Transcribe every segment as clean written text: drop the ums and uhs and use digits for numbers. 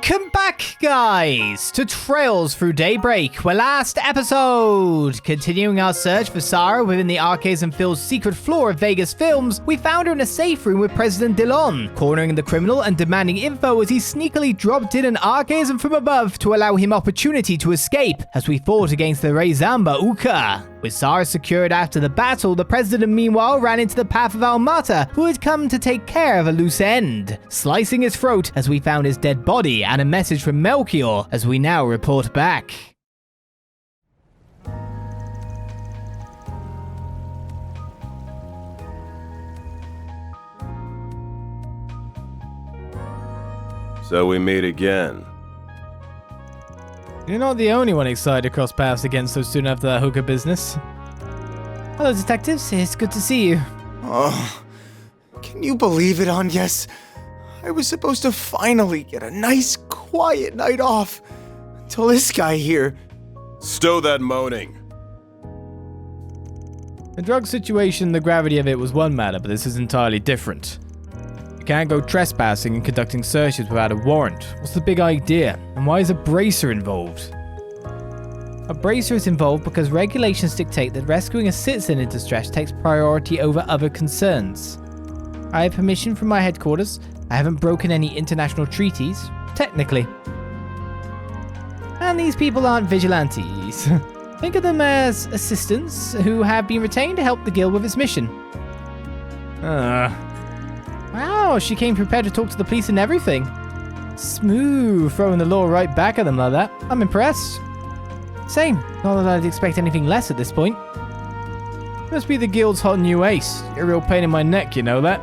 Welcome back, guys, to Trails Through Daybreak, where last episode, continuing our search for Sarah within the Arcades and Phil's secret floor of Vegas Films, we found her in a safe room with President Dillon, cornering the criminal and demanding info as he sneakily dropped in an archaism from above to allow him opportunity to escape, as we fought against the Reizamba Uka. With Sarah secured after the battle, the President meanwhile ran into the path of Almata, who had come to take care of a loose end, slicing his throat as we found his dead body and a message from Melchior as we now report back. So we meet again. You're not the only one excited to cross paths again so soon after that hookah business. Hello, detectives. It's good to see you. Oh, can you believe it, Agnès? I was supposed to finally get a nice, quiet night off until this guy here. Stow that moaning. The drug situation, the gravity of it was one matter, but this is entirely different. You can't go trespassing and conducting searches without a warrant. What's the big idea? And why is a bracer involved? A bracer is involved because regulations dictate that rescuing a citizen in distress takes priority over other concerns. I have permission from my headquarters. I haven't broken any international treaties, technically. And these people aren't vigilantes. Think of them as assistants who have been retained to help the guild with its mission. Wow, she came prepared to talk to the police and everything. Smooth, throwing the law right back at them like that. I'm impressed. Same, not that I'd expect anything less at this point. Must be the guild's hot new ace. You're a real pain in my neck, you know that?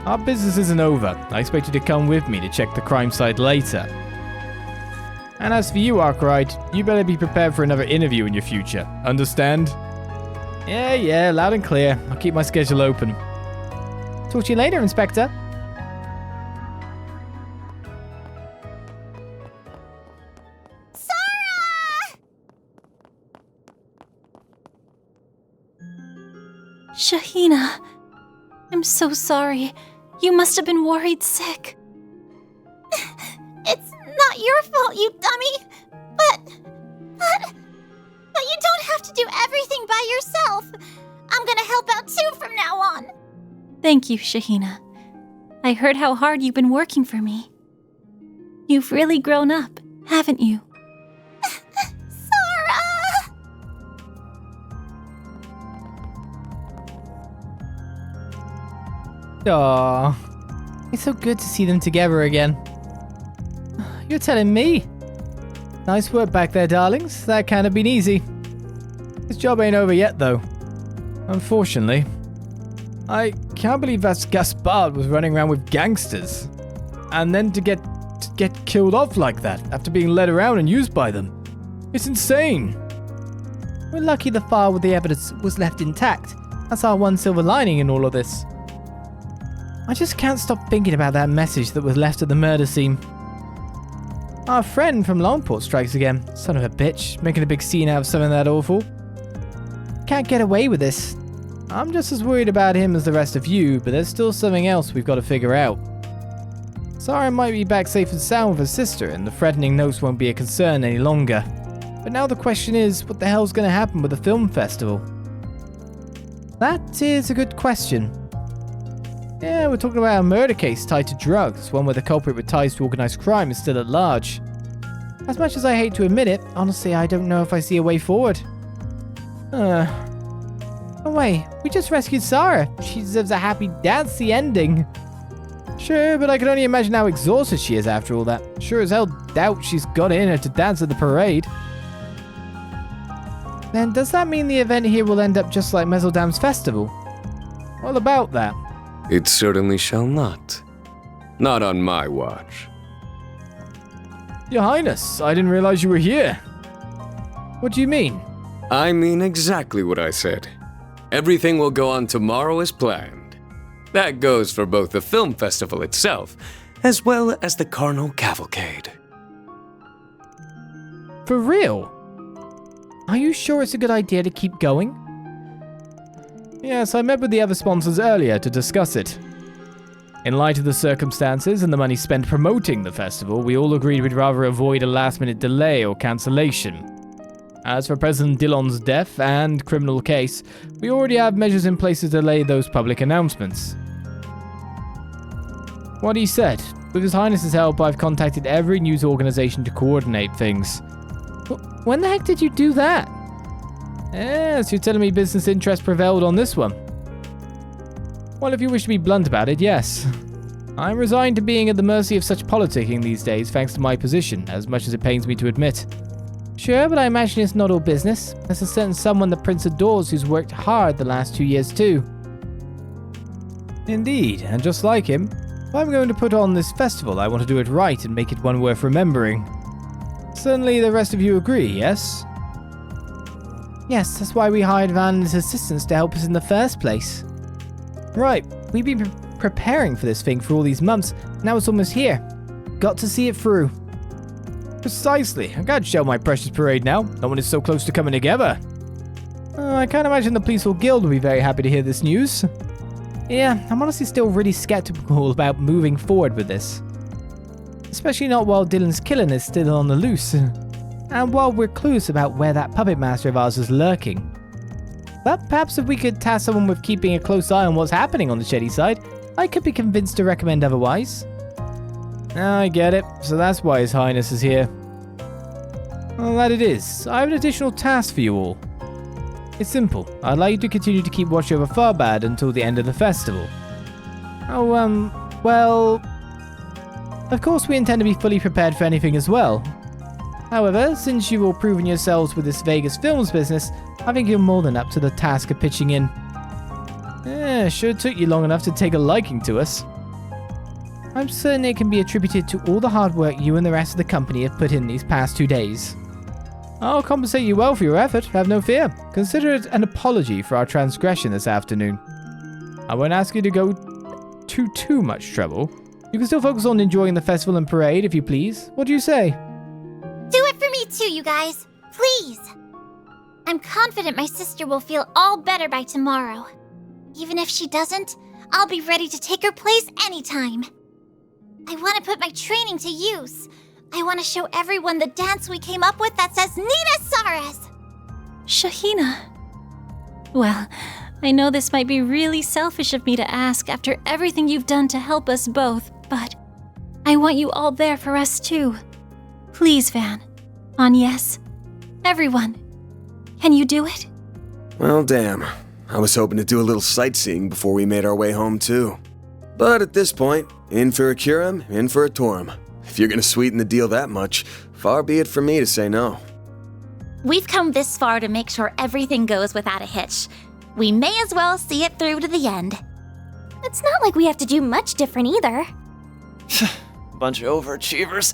Our business isn't over. I expect you to come with me to check the crime side later. And as for you, Arkride, you better be prepared for another interview in your future. Understand? Yeah, loud and clear. I'll keep my schedule open. Talk to you later, Inspector. Sarah! Shahina, I'm so sorry. You must have been worried sick. It's not your fault, you dummy. But you don't have to do everything by yourself. I'm gonna help out too from now on. Thank you, Shahina. I heard how hard you've been working for me. You've really grown up, haven't you? Sarah! Aww. It's so good to see them together again. You're telling me? Nice work back there, darlings. That can't have been easy. This job ain't over yet, though. Unfortunately. I can't believe that Gaspard was running around with gangsters. And then to get killed off like that after being led around and used by them. It's insane. We're lucky the file with the evidence was left intact. That's our one silver lining in all of this. I just can't stop thinking about that message that was left at the murder scene. Our friend from Longport strikes again. Son of a bitch, making a big scene out of something that awful. Can't get away with this. I'm just as worried about him as the rest of you, but there's still something else we've got to figure out. Sarah might be back safe and sound with her sister, and the threatening notes won't be a concern any longer. But now the question is, what the hell's going to happen with the film festival? That is a good question. Yeah, we're talking about a murder case tied to drugs, one where the culprit with ties to organized crime is still at large. As much as I hate to admit it, honestly, I don't know if I see a way forward. Oh wait, we just rescued Sarah. She deserves a happy, dancy ending. Sure, but I can only imagine how exhausted she is after all that. Sure as hell doubt she's got it in her to dance at the parade. Then does that mean the event here will end up just like Meseldam's festival? What about that? It certainly shall not. Not on my watch. Your Highness, I didn't realize you were here. What do you mean? I mean exactly what I said. Everything will go on tomorrow as planned. That goes for both the film festival itself, as well as the Carnal Cavalcade. For real? Are you sure it's a good idea to keep going? Yes, I met with the other sponsors earlier to discuss it. In light of the circumstances and the money spent promoting the festival, we all agreed we'd rather avoid a last-minute delay or cancellation. As for President Dillon's death and criminal case, we already have measures in place to delay those public announcements. What he said. With His Highness's help, I've contacted every news organization to coordinate things. When the heck did you do that? Yes, you're telling me business interest prevailed on this one. Well, if you wish to be blunt about it, yes. I'm resigned to being at the mercy of such politicking these days, thanks to my position, as much as it pains me to admit. Sure, but I imagine it's not all business. There's a certain someone the Prince adores who's worked hard the last 2 years too. Indeed, and just like him, if I'm going to put on this festival, I want to do it right and make it one worth remembering. Certainly the rest of you agree, yes? Yes, that's why we hired Van and his assistants to help us in the first place. Right, we've been preparing for this thing for all these months, now it's almost here. Got to see it through. Precisely, I can't show my precious parade now. No one is so close to coming together. I can't imagine the Police Guild will be very happy to hear this news. Yeah, I'm honestly still really skeptical about moving forward with this. Especially not while Dillon's killing is still on the loose. And while we're clueless about where that puppet master of ours is lurking. But perhaps if we could task someone with keeping a close eye on what's happening on the shady side, I could be convinced to recommend otherwise. I get it, so that's why His Highness is here. Well, that it is. I have an additional task for you all. It's simple. I'd like you to continue to keep watch over Farbad until the end of the festival. Well... Of course we intend to be fully prepared for anything as well. However, since you've all proven yourselves with this Vegas Films business, I think you're more than up to the task of pitching in. Sure took you long enough to take a liking to us. I'm certain it can be attributed to all the hard work you and the rest of the company have put in these past 2 days. I'll compensate you well for your effort, have no fear. Consider it an apology for our transgression this afternoon. I won't ask you to go to too much trouble. You can still focus on enjoying the festival and parade if you please. What do you say? Do it for me too, you guys. Please. I'm confident my sister will feel all better by tomorrow. Even if she doesn't, I'll be ready to take her place anytime. I want to put my training to use. I want to show everyone the dance we came up with that says Nina Saras! Shahina. Well, I know this might be really selfish of me to ask after everything you've done to help us both, but I want you all there for us too. Please, Van. Agnès. Everyone. Can you do it? Well, damn. I was hoping to do a little sightseeing before we made our way home, too. But at this point, in for a Curum, in for a Torum. If you're gonna sweeten the deal that much, far be it from me to say no. We've come this far to make sure everything goes without a hitch. We may as well see it through to the end. It's not like we have to do much different either. Bunch of overachievers.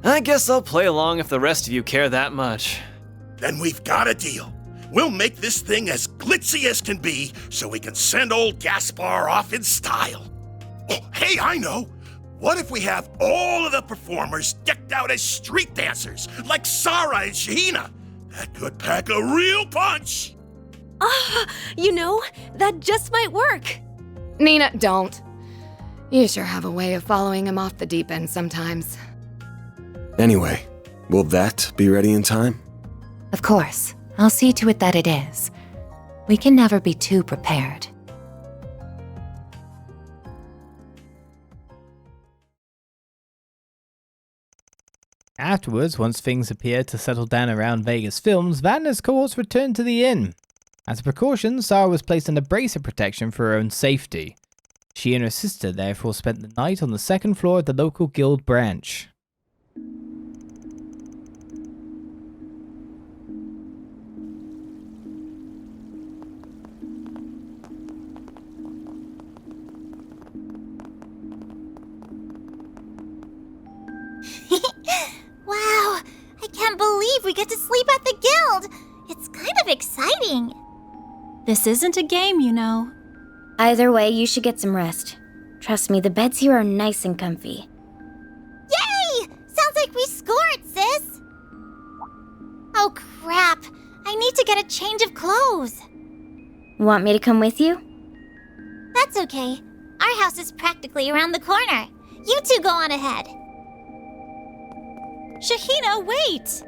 I guess I'll play along if the rest of you care that much. Then we've got a deal. We'll make this thing as glitzy as can be so we can send old Gaspar off in style. Oh, hey, I know. What if we have all of the performers decked out as street dancers, like Sarah and Shahina? That could pack a real punch. That just might work. Nina, don't. You sure have a way of following him off the deep end sometimes. Anyway, will that be ready in time? Of course. I'll see to it that it is. We can never be too prepared. Afterwards, once things appeared to settle down around Vegas Films, Van and his cohorts returned to the inn. As a precaution, Sarah was placed under brace of protection for her own safety. She and her sister therefore spent the night on the second floor of the local guild branch. Wow, I can't believe we get to sleep at the guild. It's kind of exciting. This isn't a game, you know. Either way, you should get some rest. Trust me, the beds here are nice and comfy. Yay! Sounds like we scored, sis. Oh crap, I need to get a change of clothes. Want me to come with you? That's okay. Our storehouse is practically around the corner. You two go on ahead. Shahina, wait!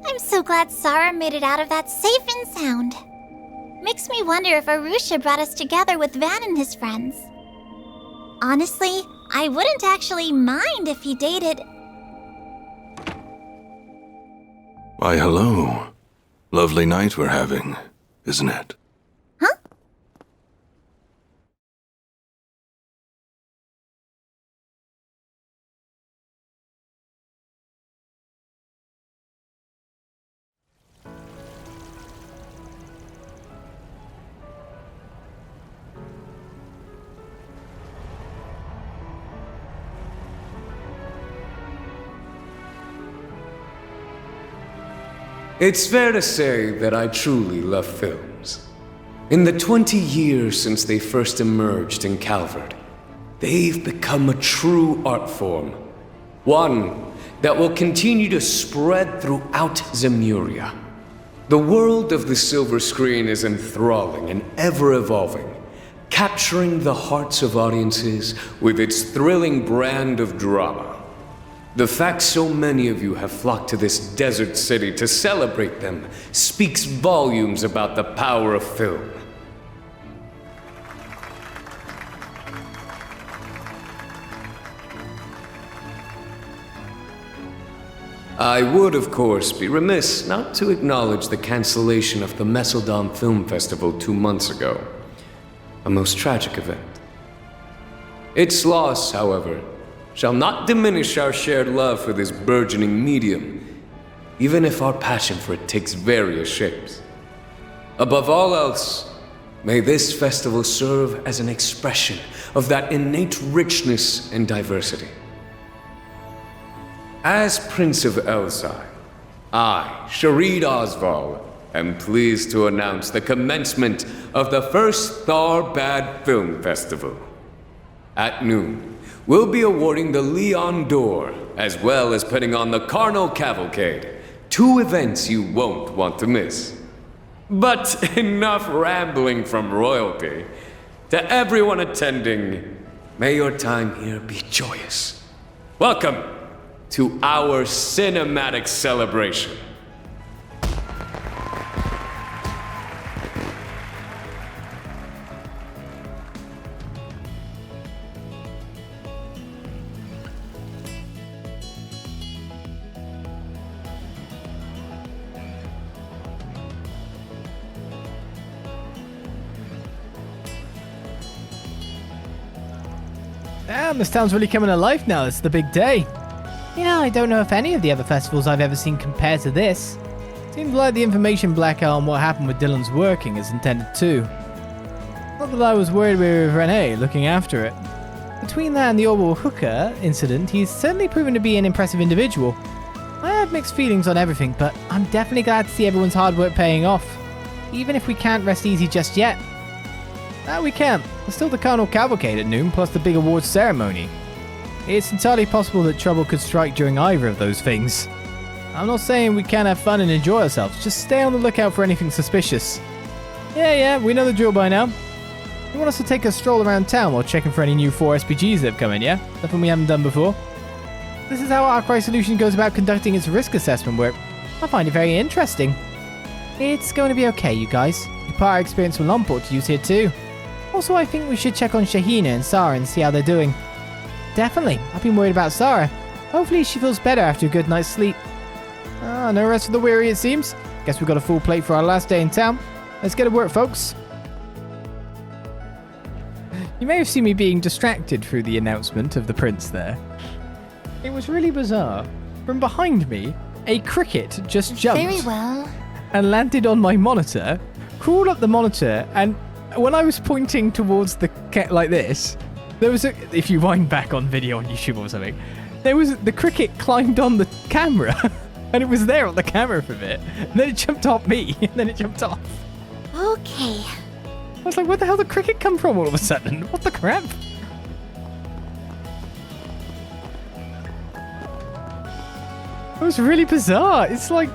I'm so glad Sarah made it out of that safe and sound. Makes me wonder if Arusha brought us together with Van and his friends. Honestly, I wouldn't actually mind if he dated... Why, hello. Lovely night we're having, isn't it? Huh? It's fair to say that I truly love films. In the 20 years since they first emerged in Calvard, they've become a true art form. One that will continue to spread throughout Zemuria. The world of the silver screen is enthralling and ever-evolving, capturing the hearts of audiences with its thrilling brand of drama. The fact so many of you have flocked to this desert city to celebrate them speaks volumes about the power of film. I would, of course, be remiss not to acknowledge the cancellation of the Meseldon Film Festival 2 months ago. A most tragic event. Its loss, however, shall not diminish our shared love for this burgeoning medium, even if our passion for it takes various shapes. Above all else, may this festival serve as an expression of that innate richness and diversity. As Prince of Elsai, I, Sharid Osval, am pleased to announce the commencement of the first Tharbad Film Festival. At noon, we'll be awarding the Leon d'Or, as well as putting on the Carnal Cavalcade, 2 events you won't want to miss. But enough rambling from royalty. To everyone attending, may your time here be joyous. Welcome to our cinematic celebration. Damn, this town's really coming to life now. It's the big day. Yeah, I don't know if any of the other festivals I've ever seen compare to this. Seems like the information blackout on what happened with Dillon's working is intended too. Not that I was worried with Renee looking after it. Between that and the Orwell hooker incident, he's certainly proven to be an impressive individual. I have mixed feelings on everything, but I'm definitely glad to see everyone's hard work paying off. Even if we can't rest easy just yet. We can. There's still the Carnal Cavalcade at noon, plus the big awards ceremony. It's entirely possible that trouble could strike during either of those things. I'm not saying we can't have fun and enjoy ourselves, just stay on the lookout for anything suspicious. Yeah, we know the drill by now. You want us to take a stroll around town while checking for any new 4 SPGs that have come in, yeah? Nothing we haven't done before. This is how Arkride Solution goes about conducting its risk assessment work. I find it very interesting. It's going to be okay, you guys. Your prior experience will on board to use here too. Also, I think we should check on Shahina and Sarah and see how they're doing. Definitely. I've been worried about Sarah. Hopefully she feels better after a good night's sleep. No rest for the weary, it seems. Guess we've got a full plate for our last day in town. Let's get to work, folks. You may have seen me being distracted through the announcement of the prince there. It was really bizarre. From behind me, a cricket just jumped. Very well. And landed on my monitor, crawled up the monitor, and when I was pointing towards the cat like this, there was if you wind back on video on YouTube or something, the cricket climbed on the camera and it was there on the camera for a bit. And then it jumped off me and then it jumped off. Okay. I was like, where the hell did the cricket come from all of a sudden? What the crap? was really bizarre. It's like...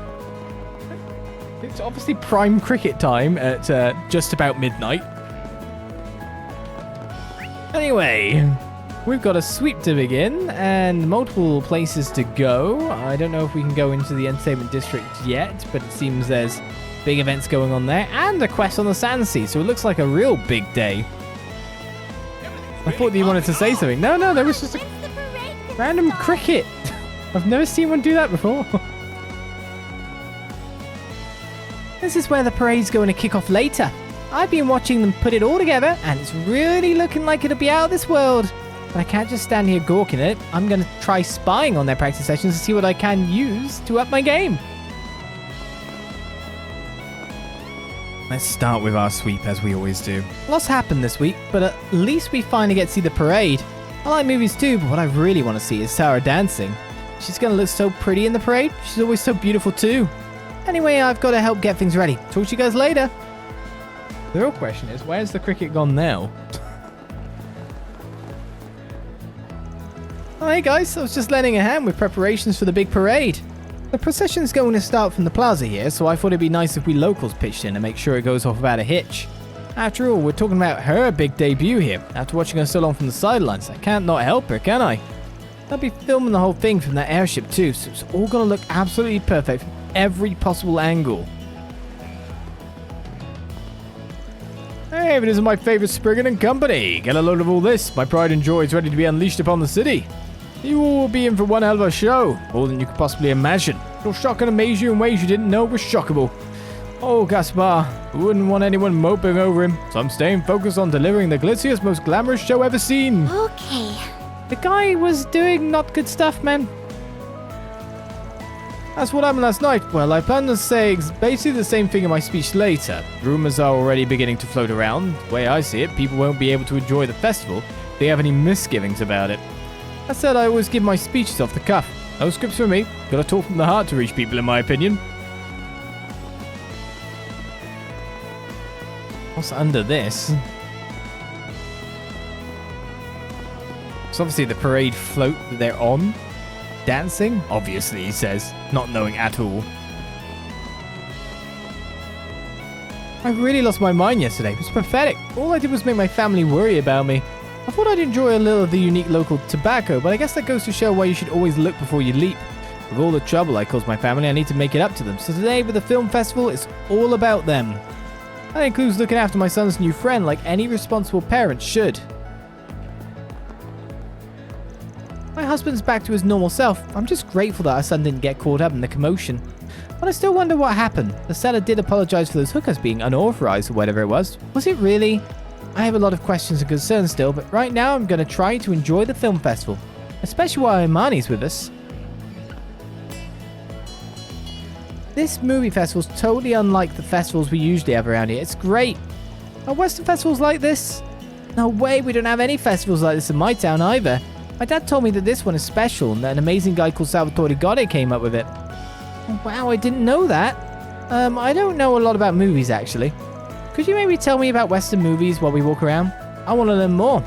It's obviously prime cricket time at just about midnight. Anyway, we've got a sweep to begin and multiple places to go. I don't know if we can go into the entertainment district yet, but it seems there's big events going on there and a quest on the Sand Sea, so it looks like a real big day. I thought that you wanted to say something. No, there was just a random cricket. I've never seen one do that before. This is where the parade's going to kick off later. I've been watching them put it all together, and it's really looking like it'll be out of this world. But I can't just stand here gawking at it. I'm going to try spying on their practice sessions to see what I can use to up my game. Let's start with our sweep, as we always do. Lots happened this week, but at least we finally get to see the parade. I like movies too, but what I really want to see is Sarah dancing. She's going to look so pretty in the parade. She's always so beautiful too. Anyway, I've got to help get things ready. Talk to you guys later. The real question is, where's the cricket gone now? Oh, hey guys, I was just lending a hand with preparations for the big parade. The procession's going to start from the plaza here, so I thought it'd be nice if we locals pitched in and make sure it goes off without a hitch. After all, we're talking about her big debut here. After watching her so long from the sidelines, I can't not help her, can I? They'll be filming the whole thing from that airship too, so it's all going to look absolutely perfect from every possible angle. Hey, but isn't my favorite Spriggan and company? Get a load of all this. My pride and joy is ready to be unleashed upon the city. You all will be in for one hell of a show, more than you could possibly imagine. It'll shock and amaze you in ways you didn't know were shockable. Oh, Gaspar, wouldn't want anyone moping over him, so I'm staying focused on delivering the glitziest, most glamorous show ever seen. Okay. The guy was doing not good stuff, man. That's what happened last night. Well, I plan to say basically the same thing in my speech later. Rumors are already beginning to float around. The way I see it, people won't be able to enjoy the festival if they have any misgivings about it. That said, I always give my speeches off the cuff. No scripts for me. Gotta talk from the heart to reach people, in my opinion. What's under this? It's obviously the parade float that they're on. Dancing? Obviously, he says, not knowing at all. I really lost my mind yesterday. It was pathetic. All I did was make my family worry about me. I thought I'd enjoy a little of the unique local tobacco, but I guess that goes to show why you should always look before you leap. With all the trouble I caused my family, I need to make it up to them. So today, with the film festival, it's all about them. That includes looking after my son's new friend like any responsible parent should. My husband's back to his normal self. I'm just grateful that our son didn't get caught up in the commotion. But I still wonder what happened. The seller did apologize for those hookers being unauthorized or whatever it was. Was it really? I have a lot of questions and concerns still, but right now I'm going to try to enjoy the film festival. Especially while Imani's with us. This movie festival's totally unlike the festivals we usually have around here. It's great. Are Western festivals like this? No way, we don't have any festivals like this in my town either. My dad told me that this one is special and that an amazing guy called Salvatore Gotti came up with it. Oh, wow, I didn't know that. I don't know a lot about movies actually. Could you maybe tell me about Western movies while we walk around? I want to learn more.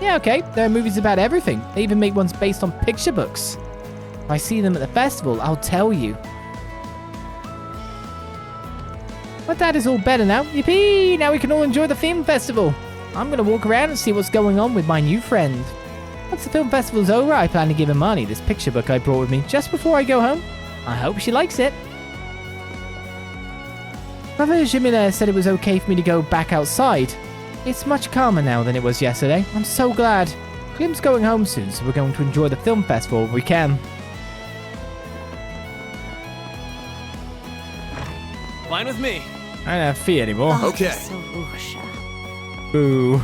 Yeah, okay, there are movies about everything. They even make ones based on picture books. If I see them at the festival, I'll tell you. My dad is all better now. Yippee! Now we can all enjoy the film festival. I'm going to walk around and see what's going on with my new friend. Once the film festival's over, I plan to give Imani this picture book I brought with me just before I go home. I hope she likes it. Brother Jimina said it was okay for me to go back outside. It's much calmer now than it was yesterday. I'm so glad. Jim's going home soon, so we're going to enjoy the film festival if we can. Fine with me. I don't have fear anymore. Okay. Boo.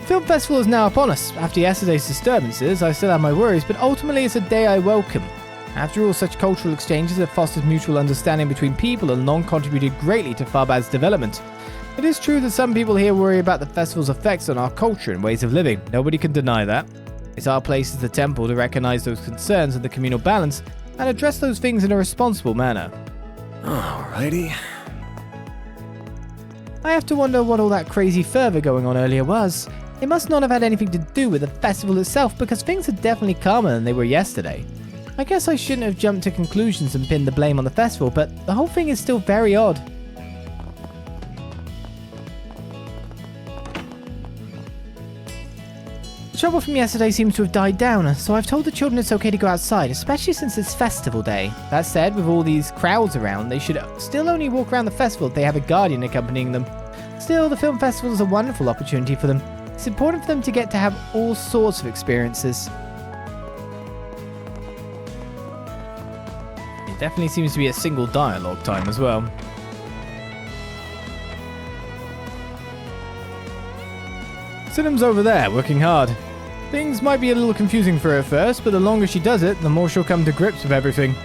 The film festival is now upon us. After yesterday's disturbances, I still have my worries, but ultimately it's a day I welcome. After all, such cultural exchanges have fostered mutual understanding between people and long contributed greatly to Farbad's development. It is true that some people here worry about the festival's effects on our culture and ways of living. Nobody can deny that. It's our place as the temple to recognize those concerns and the communal balance and address those things in a responsible manner. Alrighty. I have to wonder what all that crazy fervor going on earlier was. It must not have had anything to do with the festival itself, because things are definitely calmer than they were yesterday. I guess I shouldn't have jumped to conclusions and pinned the blame on the festival, but the whole thing is still very odd. The trouble from yesterday seems to have died down, so I've told the children it's okay to go outside, especially since it's festival day. That said, with all these crowds around, they should still only walk around the festival if they have a guardian accompanying them. Still, the film festival is a wonderful opportunity for them. It's important for them to get to have all sorts of experiences. It definitely seems to be a single dialogue time as well. Sinam's over there, working hard. Things might be a little confusing for her at first, but the longer she does it, the more she'll come to grips with everything.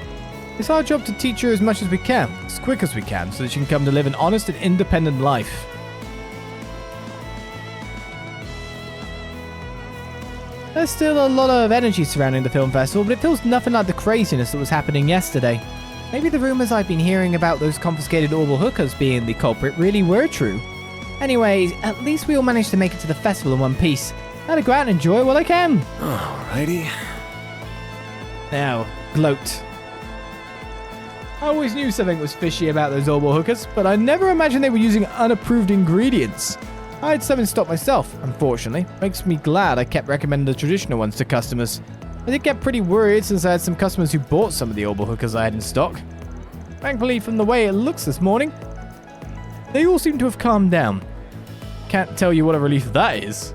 It's our job to teach her as much as we can, as quick as we can, so that she can come to live an honest and independent life. There's still a lot of energy surrounding the film festival, but it feels nothing like the craziness that was happening yesterday. Maybe the rumors I've been hearing about those confiscated orbital hookers being the culprit really were true. Anyways, at least we all managed to make it to the festival in one piece. I'll go out and enjoy while I can. Alrighty. Now, gloat. I always knew something was fishy about those orbital hookers, but I never imagined they were using unapproved ingredients. I had some in stock myself, unfortunately. Makes me glad I kept recommending the traditional ones to customers. I did get pretty worried since I had some customers who bought some of the orbital hookers I had in stock. Thankfully, from the way it looks this morning, they all seem to have calmed down. Can't tell you what a relief that is.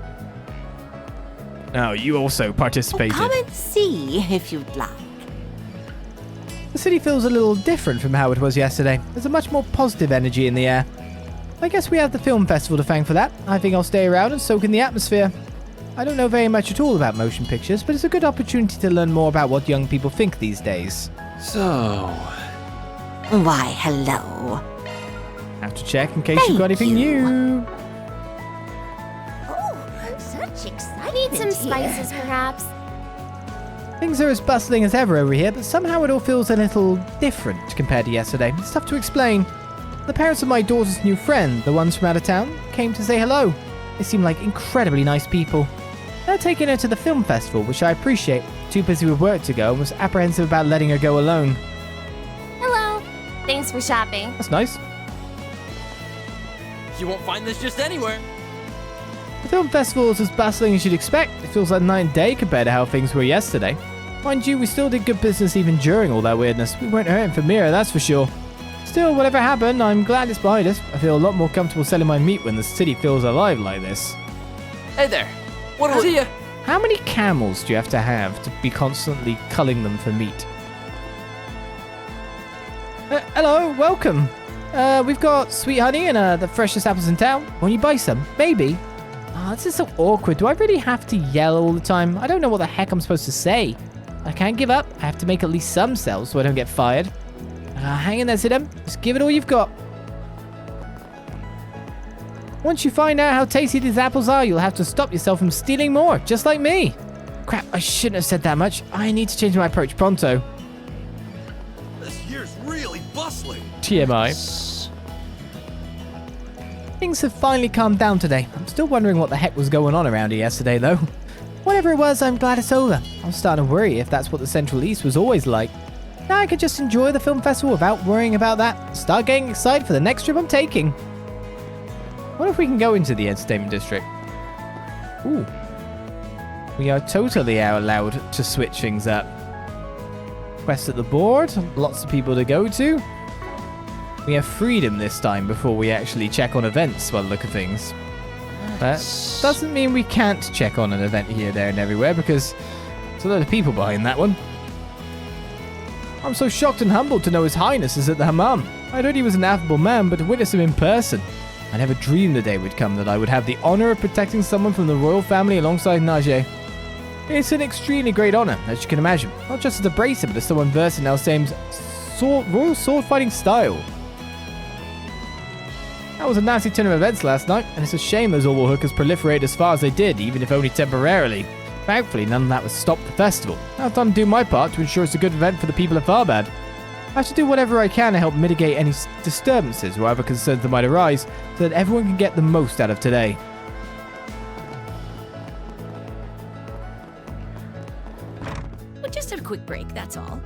Now, you also participated. Come and see if you'd like. The city feels a little different from how it was yesterday. There's a much more positive energy in the air. I guess we have the film festival to thank for that. I think I'll stay around and soak in the atmosphere. I don't know very much at all about motion pictures, but it's a good opportunity to learn more about what young people think these days. So... Why, hello. Have to check in case you've got anything new. Such excitement. Need some spices, perhaps? Things are as bustling as ever over here, but somehow it all feels a little different compared to yesterday. It's tough to explain. The parents of my daughter's new friend, the ones from out of town, came to say hello. They seem like incredibly nice people. They're taking her to the film festival, which I appreciate. Too busy with work to go and was apprehensive about letting her go alone. Hello. Thanks for shopping. That's nice. You won't find this just anywhere. The film festival is as bustling as you'd expect. It feels like night and day compared to how things were yesterday. Mind you, we still did good business even during all that weirdness. We weren't hurting for Mira, that's for sure. Still, whatever happened, I'm glad it's behind us. I feel a lot more comfortable selling my meat when the city feels alive like this. Hey there. What do you? How many camels do you have to be constantly culling them for meat? Hello, welcome. We've got sweet honey and the freshest apples in town. Won't you buy some? Maybe. Oh, this is so awkward. Do I really have to yell all the time? I don't know what the heck I'm supposed to say. I can't give up. I have to make at least some sales so I don't get fired. Hang in there, Sidem. Just give it all you've got. Once you find out how tasty these apples are, you'll have to stop yourself from stealing more, just like me. Crap, I shouldn't have said that much. I need to change my approach pronto. This year's really bustling. TMI. Things have finally calmed down today. I'm still wondering what the heck was going on around here yesterday, though. Whatever it was, I'm glad it's over. I'm starting to worry if that's what the Central East was always like. Now I could just enjoy the film festival without worrying about that. Start getting excited for the next trip I'm taking. What if we can go into the entertainment district? Ooh. We are totally allowed to switch things up. Quest at the board. Lots of people to go to. We have freedom this time before we actually check on events by the look of things. That doesn't mean we can't check on an event here, there, and everywhere, because there's a lot of people behind that one. I'm so shocked and humbled to know His Highness is at the hammam. I'd heard he was an affable man, but to witness him in person, I never dreamed the day would come that I would have the honor of protecting someone from the royal family alongside Najee. It's an extremely great honor, as you can imagine, not just as a bracer, but as someone versed in Elsame's royal sword fighting style. That was a nasty turn of events last night, and it's a shame those orbital hookers proliferated as far as they did, even if only temporarily. Thankfully, none of that was stopped the festival. I've done to do my part to ensure it's a good event for the people of Farbad. I have to do whatever I can to help mitigate any disturbances or other concerns that might arise, so that everyone can get the most out of today. Well, just a quick Daybreak, that's all.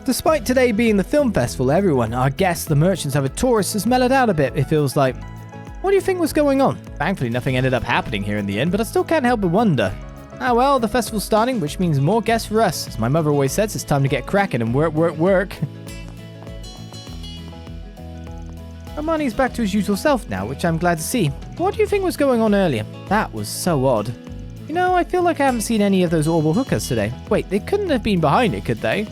Despite today being the film festival, everyone, our guests, the merchants, other tourists, has mellowed out a bit, it feels like. What do you think was going on? Thankfully, nothing ended up happening here in the end, but I still can't help but wonder. Ah well, the festival's starting, which means more guests for us. As my mother always says, it's time to get cracking and work. Hermione's back to his usual self now, which I'm glad to see. What do you think was going on earlier? That was so odd. You know, I feel like I haven't seen any of those orbital hookers today. Wait, they couldn't have been behind it, could they?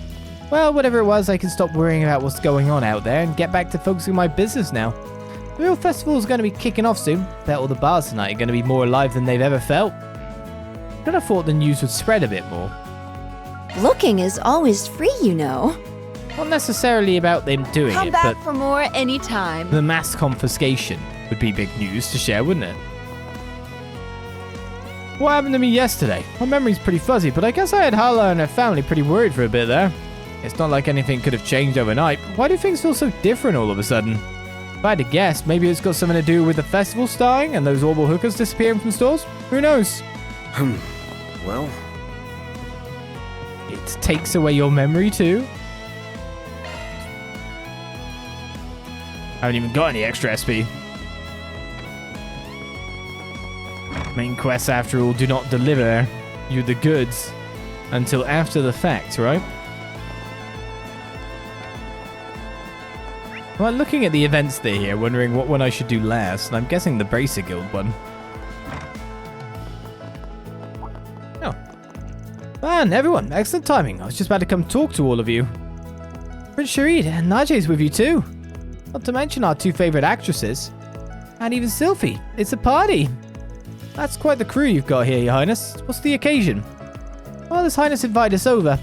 Well, whatever it was, I can stop worrying about what's going on out there and get back to focusing on my business now. The real festival's going to be kicking off soon. Bet all the bars tonight are going to be more alive than they've ever felt. I'd have thought the news would spread a bit more. Looking is always free, you know. Not necessarily about them doing Come it, back but for more anytime. the mass confiscation would be big news to share, wouldn't it? What happened to me yesterday? My memory's pretty fuzzy, but I guess I had Hala and her family pretty worried for a bit there. It's not like anything could have changed overnight. Why do things feel so different all of a sudden? If I had to guess, maybe it's got something to do with the festival starting and those orbital hookers disappearing from stores? Who knows? Well, it takes away your memory too? I haven't even got any extra SP. Main quests, after all, do not deliver you the goods until after the fact, right? Well, looking at the events there here, wondering what one I should do last, and I'm guessing the Bracer Guild one. Oh. Man, everyone, excellent timing. I was just about to come talk to all of you. Prince Sharid and Naje's with you too. Not to mention our two favorite actresses. And even Sylphie. It's a party. That's quite the crew you've got here, Your Highness. What's the occasion? Well, His Highness invited us over.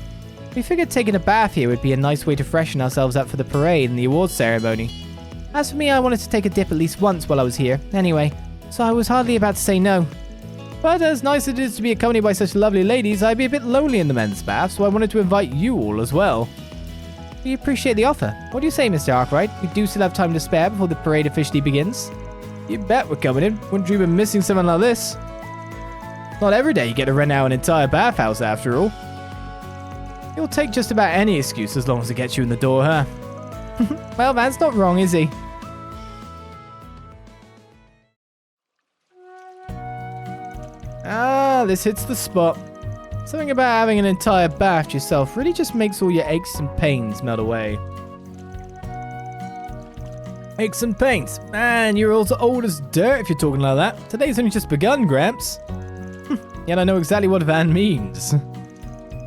We figured taking a bath here would be a nice way to freshen ourselves up for the parade and the awards ceremony. As for me, I wanted to take a dip at least once while I was here, anyway, so I was hardly about to say no. But as nice as it is to be accompanied by such lovely ladies, I'd be a bit lonely in the men's bath, so I wanted to invite you all as well. We appreciate the offer. What do you say, Mr. Arkride? We do still have time to spare before the parade officially begins. You bet we're coming in. Wouldn't dream of missing something like this. Not every day you get to rent out an entire bathhouse after all. He'll take just about any excuse as long as it gets you in the door, huh? Well, man's not wrong, is he? Ah, this hits the spot. Something about having an entire bath to yourself really just makes all your aches and pains melt away. Aches and pains? Man, you're also old as dirt if you're talking like that. Today's only just begun, Gramps. Yet I know exactly what Van means.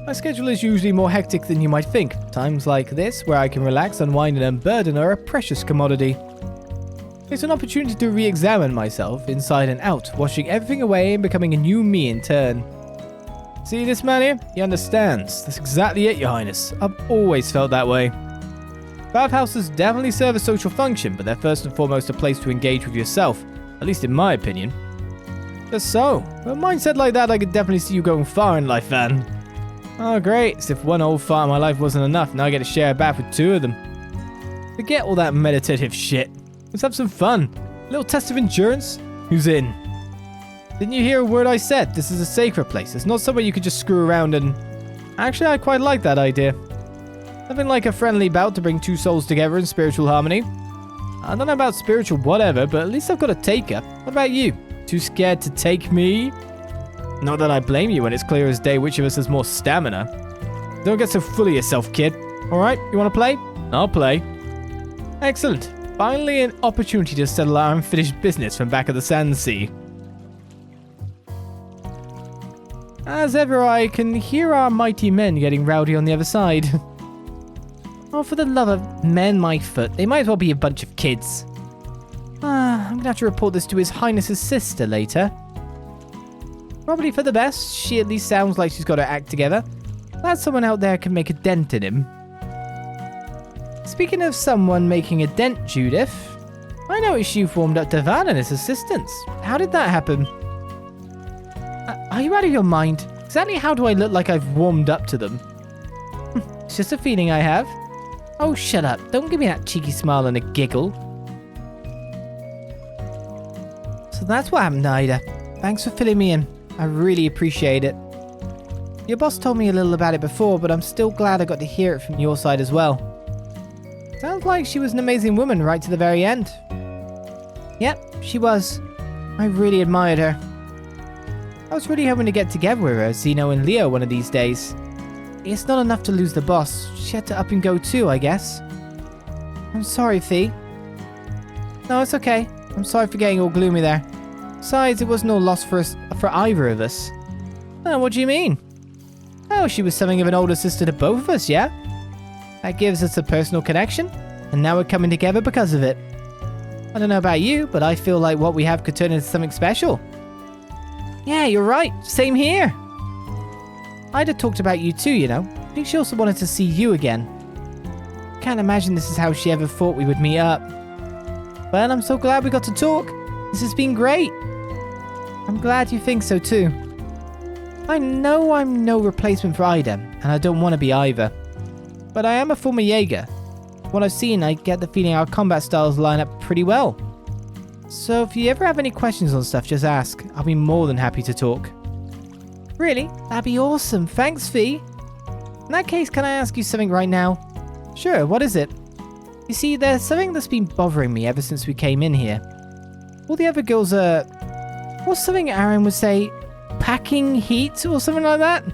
My schedule is usually more hectic than you might think. Times like this, where I can relax, unwind, and unburden, are a precious commodity. It's an opportunity to re-examine myself, inside and out, washing everything away and becoming a new me in turn. See this man here? He understands. That's exactly it, Your Highness. I've always felt that way. Bathhouses definitely serve a social function, but they're first and foremost a place to engage with yourself, at least in my opinion. Just so. With a mindset like that, I could definitely see you going far in life, Van. Oh, great. As if one old fart in my life wasn't enough, now I get to share a bath with two of them. Forget all that meditative shit. Let's have some fun. A little test of endurance? Who's in? Didn't you hear a word I said? This is a sacred place. It's not somewhere you could just screw around and... Actually, I quite like that idea. Nothing like a friendly bout to bring two souls together in spiritual harmony. I don't know about spiritual whatever, but at least I've got a taker. What about you? Too scared to take me? Not that I blame you when it's clear as day which of us has more stamina. Don't get so full of yourself, kid. Alright, you want to play? I'll play. Excellent. Finally an opportunity to settle our unfinished business from back of the sand sea. As ever, I can hear our mighty men getting rowdy on the other side. Oh, for the love of men, my foot. They might as well be a bunch of kids. I'm gonna have to report this to His Highness's sister later. Probably for the best. She at least sounds like she's got her act together. Glad someone out there can make a dent in him. Speaking of someone making a dent, Judith, I noticed you've warmed up to Van and his assistants. How did that happen? Are you out of your mind? Exactly how do I look like I've warmed up to them? It's just a feeling I have. Oh, shut up. Don't give me that cheeky smile and a giggle. So that's what happened to Ida. Thanks for filling me in. I really appreciate it. Your boss told me a little about it before, but I'm still glad I got to hear it from your side as well. Sounds like she was an amazing woman right to the very end. Yep, she was. I really admired her. I was really hoping to get together with her, Zeno and Leo, one of these days. It's not enough to lose the boss. She had to up and go too, I guess. I'm sorry, Fee. No, it's okay. I'm sorry for getting all gloomy there. Besides, it wasn't all lost for either of us. Oh, what do you mean? Oh, she was something of an older sister to both of us, yeah? That gives us a personal connection, and now we're coming together because of it. I don't know about you, but I feel like what we have could turn into something special. Yeah, you're right. Same here. I'd have talked about you too, you know. I think she also wanted to see you again. Can't imagine this is how she ever thought we would meet up. Well, I'm so glad we got to talk. This has been great. I'm glad you think so too. I know I'm no replacement for Ida, and I don't want to be either. But I am a former Jaeger. From what I've seen, I get the feeling our combat styles line up pretty well. So if you ever have any questions on stuff, just ask. I'll be more than happy to talk. Really? That'd be awesome. Thanks, Fee. In that case, can I ask you something right now? Sure, what is it? You see, there's something that's been bothering me ever since we came in here. All the other girls are... What's something Aaron would say? Packing heat or something like that?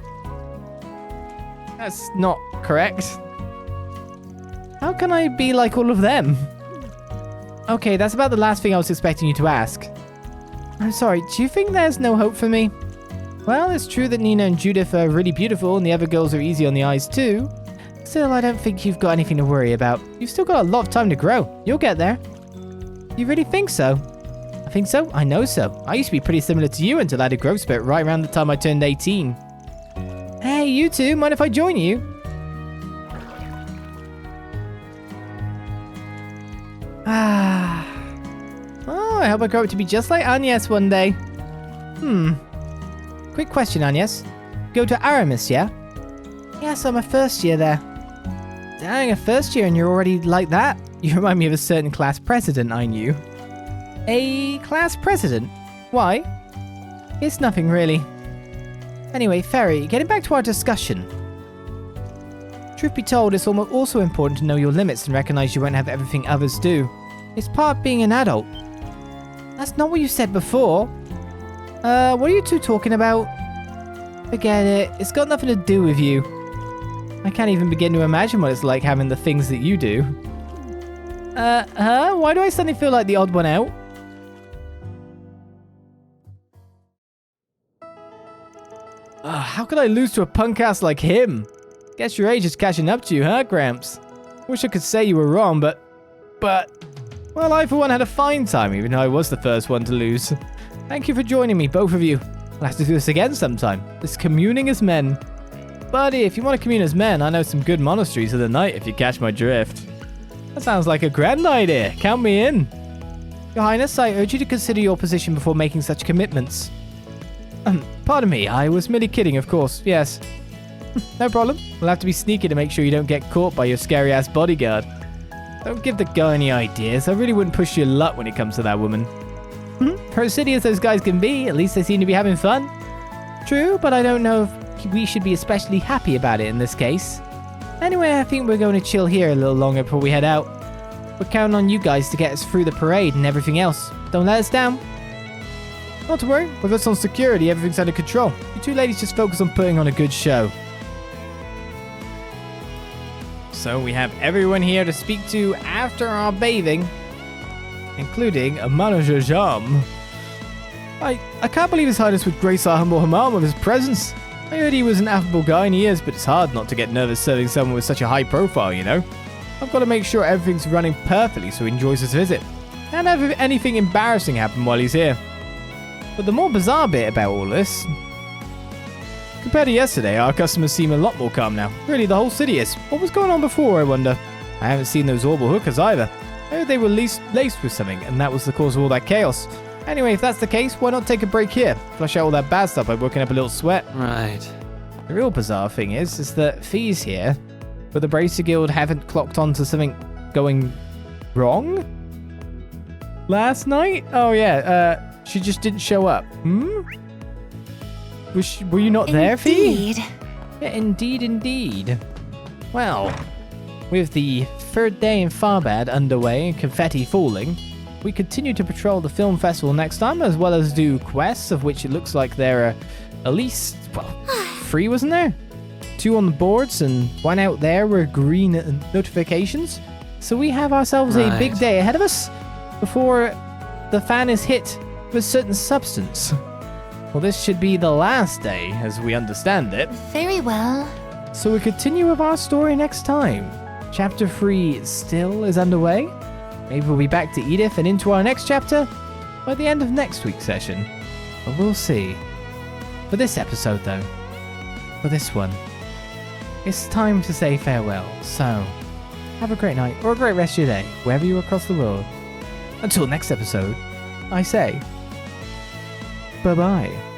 That's not correct. How can I be like all of them? Okay, that's about the last thing I was expecting you to ask. I'm sorry, do you think there's no hope for me? Well, it's true that Nina and Judith are really beautiful and the other girls are easy on the eyes too. Still, I don't think you've got anything to worry about. You've still got a lot of time to grow. You'll get there. You really think so? I think so? I know so. I used to be pretty similar to you until I had a growth spurt right around the time I turned 18. Hey, you two, mind if I join you? Oh, I hope I grow up to be just like Agnès one day. Quick question, Agnès. Go to Aramis, yeah? Yes, I'm a first year there. Dang, a first year and you're already like that? You remind me of a certain class president I knew. A class president? Why? It's nothing really. Anyway, Ferry, getting back to our discussion. Truth be told, it's also important to know your limits and recognize you won't have everything others do. It's part of being an adult. That's not what you said before. What are you two talking about? Forget it. It's got nothing to do with you. I can't even begin to imagine what it's like having the things that you do. Why do I suddenly feel like the odd one out? How could I lose to a punk ass like him? Guess your age is catching up to you, huh, Gramps? Wish I could say you were wrong, but... Well, I for one had a fine time, even though I was the first one to lose. Thank you for joining me, both of you. We'll have to do this again sometime. This communing as men. Buddy, if you want to commune as men, I know some good monasteries of the night, if you catch my drift. That sounds like a grand idea. Count me in. Your Highness, I urge you to consider your position before making such commitments. Pardon me, I was merely kidding, of course, yes. No problem. We'll have to be sneaky to make sure you don't get caught by your scary-ass bodyguard. Don't give the guy any ideas. I really wouldn't push your luck when it comes to that woman. For as silly as those guys can be, at least they seem to be having fun. True, but I don't know if we should be especially happy about it in this case. Anyway, I think we're going to chill here a little longer before we head out. We're counting on you guys to get us through the parade and everything else. Don't let us down. Not to worry, with us on security, everything's under control. You two ladies just focus on putting on a good show. So we have everyone here to speak to after our bathing, including a manager Jam. I can't believe His Highness would grace our humble hammam with his presence. I heard he was an affable guy, and he is, but it's hard not to get nervous serving someone with such a high profile, you know? I've got to make sure everything's running perfectly so he enjoys his visit. Can't have anything embarrassing happen while he's here. But the more bizarre bit about all this... Compared to yesterday, our customers seem a lot more calm now. Really, the whole city is. What was going on before, I wonder? I haven't seen those orbital hookers either. I heard they were laced with something, and that was the cause of all that chaos. Anyway, if that's the case, why not take a break here? Flush out all that bad stuff by working up a little sweat. Right. The real bizarre thing is that Fee's here, but the Bracer Guild haven't clocked on to something going wrong? Last night? Oh yeah, she just didn't show up. Were you not there, Fee? Indeed. Yeah, indeed, indeed. Well, with the third day in Farbad underway and confetti falling, we continue to patrol the film festival next time, as well as do quests, of which it looks like there are at least, 3, wasn't there? 2 on the boards and 1 out there with green notifications. So we have ourselves a big day ahead of us before the fan is hit with certain substance. Well, this should be the last day, as we understand it. Very well. So we continue with our story next time. Chapter 3 still is underway. Maybe we'll be back to Edith and into our next chapter by the end of next week's session. But we'll see. For this episode, though, for this one, it's time to say farewell. So, have a great night or a great rest of your day, wherever you are across the world. Until next episode, I say, bye-bye.